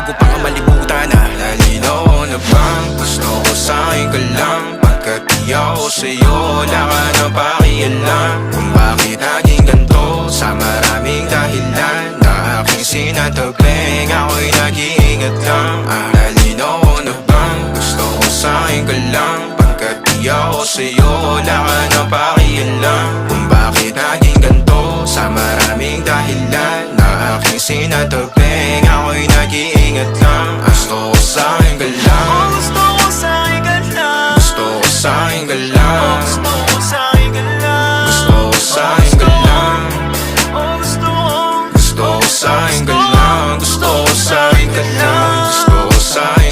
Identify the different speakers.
Speaker 1: bago pa ka malibutan na. Nalinaw na bang gusto ko sa'kin ka lang? Pagkat di ako sa'yo, wala ka na pakialam. Kung bakit naging ganito sa maraming dahilan na aking sinatabing, ako'y nag-iingat lang. Nalinaw na bang gusto ko sa'kin ka lang? Pagkat di ako sa'yo, wala ka na pakialam. Kung bakit naging ganito sa maraming dahilan na aking sinatabing, ako'y nag-iingat lang. Gusto ko sa'kin ka lang.
Speaker 2: Gusto ko sa'kin ka lang.
Speaker 1: Gusto ko sa'kin ka lang.
Speaker 2: Gusto ko sa'kin ka lang.
Speaker 1: Gusto ko sa'kin ka lang.
Speaker 2: Gusto ko
Speaker 1: sa'kin ka lang. Gusto ko sa'kin ka lang. Gusto ko sa'kin